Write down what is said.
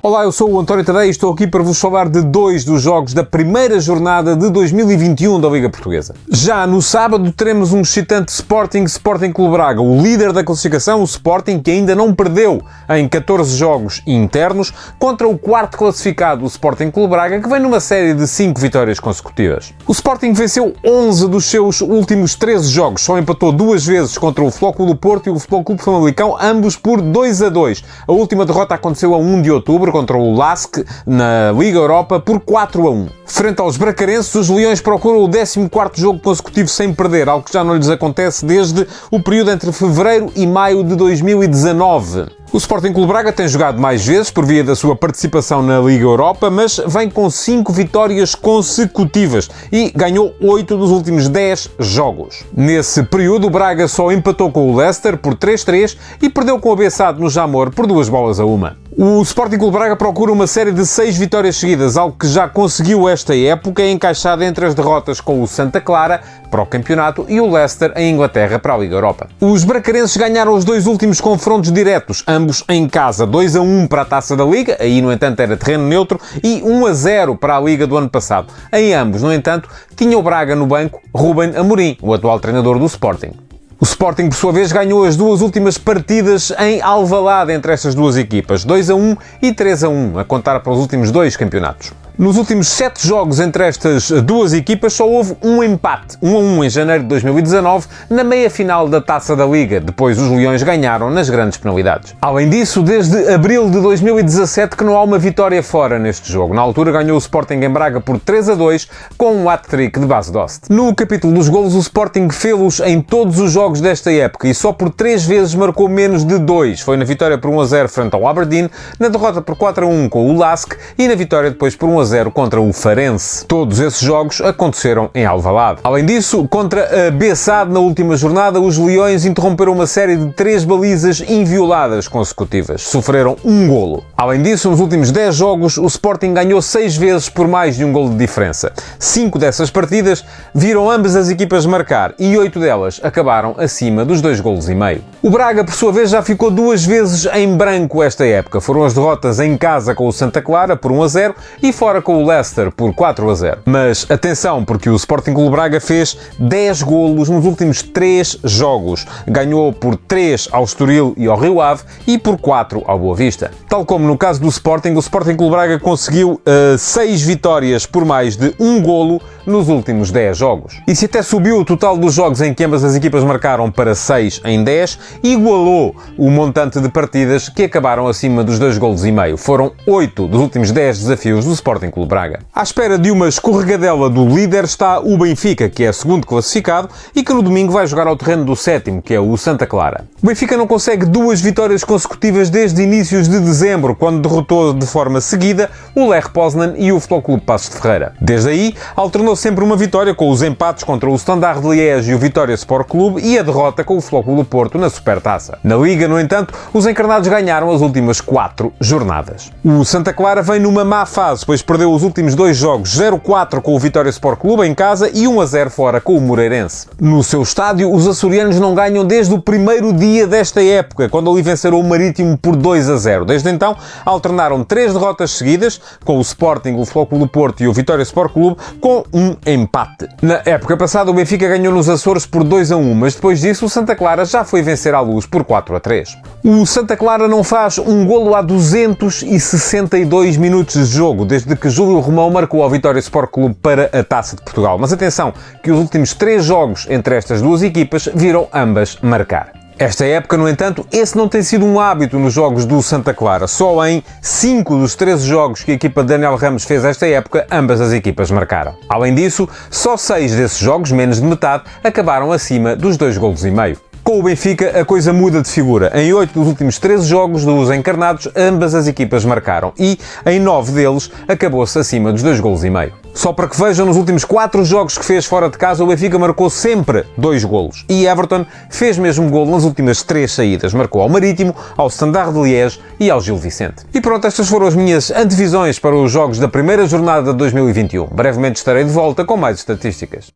Olá, eu sou o António Tadei e estou aqui para vos falar de dois dos jogos da primeira jornada de 2021 da Liga Portuguesa. Já no sábado teremos um excitante Sporting Clube Braga, o líder da classificação, o Sporting, que ainda não perdeu em 14 jogos internos, contra o quarto classificado, o Sporting Clube Braga, que vem numa série de 5 vitórias consecutivas. O Sporting venceu 11 dos seus últimos 13 jogos, só empatou 2 vezes contra o Flóculo do Porto e o Futebol Clube Famalicão, ambos por 2-2. A última derrota aconteceu a 1 de outubro, contra o LASK na Liga Europa por 4-1. Frente aos bracarenses, os Leões procuram o 14º jogo consecutivo sem perder, algo que já não lhes acontece desde o período entre fevereiro e maio de 2019. O Sporting Clube Braga tem jogado mais vezes por via da sua participação na Liga Europa, mas vem com 5 vitórias consecutivas e ganhou 8 dos últimos 10 jogos. Nesse período, o Braga só empatou com o Leicester por 3-3 e perdeu com o Bessade no Jamor por 2-1. O Sporting Clube Braga procura uma série de 6 vitórias seguidas, algo que já conseguiu esta época, encaixado entre as derrotas com o Santa Clara para o campeonato e o Leicester em Inglaterra para a Liga Europa. Os bracarenses ganharam os 2 últimos confrontos diretos, ambos em casa, 2-1 para a Taça da Liga, aí no entanto era terreno neutro, e 1-0 para a Liga do ano passado. Em ambos, no entanto, tinha o Braga no banco Rúben Amorim, o atual treinador do Sporting. O Sporting, por sua vez, ganhou as 2 últimas partidas em Alvalade entre estas duas equipas, 2-1 e 3-1, a contar para os últimos 2 campeonatos. Nos últimos 7 jogos entre estas duas equipas só houve um empate, 1-1 em janeiro de 2019, na meia-final da Taça da Liga. Depois os Leões ganharam nas grandes penalidades. Além disso, desde abril de 2017 que não há uma vitória fora neste jogo. Na altura ganhou o Sporting em Braga por 3-2 com um hat-trick de Bas Dost. No capítulo dos golos, o Sporting fê-los em todos os jogos desta época e só por 3 vezes marcou menos de 2. Foi na vitória por 1-0 frente ao Aberdeen, na derrota por 4-1 com o LASK e na vitória depois por 1-0 contra o Farense. Todos esses jogos aconteceram em Alvalade. Além disso, contra a Bessade na última jornada, os Leões interromperam uma série de 3 balizas invioladas consecutivas. Sofreram um golo. Além disso, nos últimos 10 jogos, o Sporting ganhou 6 vezes por mais de um golo de diferença. 5 dessas partidas viram ambas as equipas marcar e 8 delas acabaram acima dos 2 golos e meio. O Braga, por sua vez, já ficou 2 vezes em branco esta época. Foram as derrotas em casa com o Santa Clara por 1-0 e fora com o Leicester por 4-0. Mas atenção, porque o Sporting Clube Braga fez 10 golos nos últimos 3 jogos. Ganhou por 3 ao Estoril e ao Rio Ave e por 4 ao Boa Vista. Tal como no caso do Sporting, o Sporting Clube Braga conseguiu 6 vitórias por mais de um golo nos últimos 10 jogos. E se até subiu o total dos jogos em que ambas as equipas marcaram para 6 em 10, igualou o montante de partidas que acabaram acima dos 2 golos e meio. Foram 8 dos últimos 10 desafios do Sporting Clube Braga. À espera de uma escorregadela do líder está o Benfica, que é segundo classificado e que no domingo vai jogar ao terreno do 7º, que é o Santa Clara. O Benfica não consegue 2 vitórias consecutivas desde inícios de dezembro, quando derrotou de forma seguida o Lech Poznan e o Futebol Clube Passos de Ferreira. Desde aí, alternou sempre uma vitória com os empates contra o Standard de Liège e o Vitória Sport Clube e a derrota com o Futebol Clube do Porto na Supertaça. Na Liga, no entanto, os encarnados ganharam as últimas 4 jornadas. O Santa Clara vem numa má fase, pois perdeu os últimos 2 jogos, 0-4 com o Vitória Sport Clube em casa e 1-0 fora com o Moreirense. No seu estádio, os açorianos não ganham desde o primeiro dia desta época, quando ali venceram o Marítimo por 2-0. Desde então, alternaram 3 derrotas seguidas, com o Sporting, o Futebol Clube do Porto e o Vitória Sport Clube, com um empate. Na época passada, o Benfica ganhou nos Açores por 2-1, mas depois disso o Santa Clara já foi vencer à Luz por 4-3. O Santa Clara não faz um golo há 262 minutos de jogo, desde que Júlio Romão marcou ao Vitória Sport Clube para a Taça de Portugal. Mas atenção, que os últimos 3 jogos entre estas duas equipas viram ambas marcar. Esta época, no entanto, esse não tem sido um hábito nos jogos do Santa Clara. Só em 5 dos 13 jogos que a equipa de Daniel Ramos fez esta época, ambas as equipas marcaram. Além disso, só 6 desses jogos, menos de metade, acabaram acima dos 2 golos e meio. Com o Benfica, a coisa muda de figura. Em 8 dos últimos 13 jogos dos encarnados, ambas as equipas marcaram e, em 9 deles, acabou-se acima dos 2 golos e meio. Só para que vejam, nos últimos 4 jogos que fez fora de casa, o Benfica marcou sempre 2 golos. E Everton fez mesmo golo nas últimas 3 saídas. Marcou ao Marítimo, ao Standard de Liège e ao Gil Vicente. E pronto, estas foram as minhas antevisões para os jogos da primeira jornada de 2021. Brevemente estarei de volta com mais estatísticas.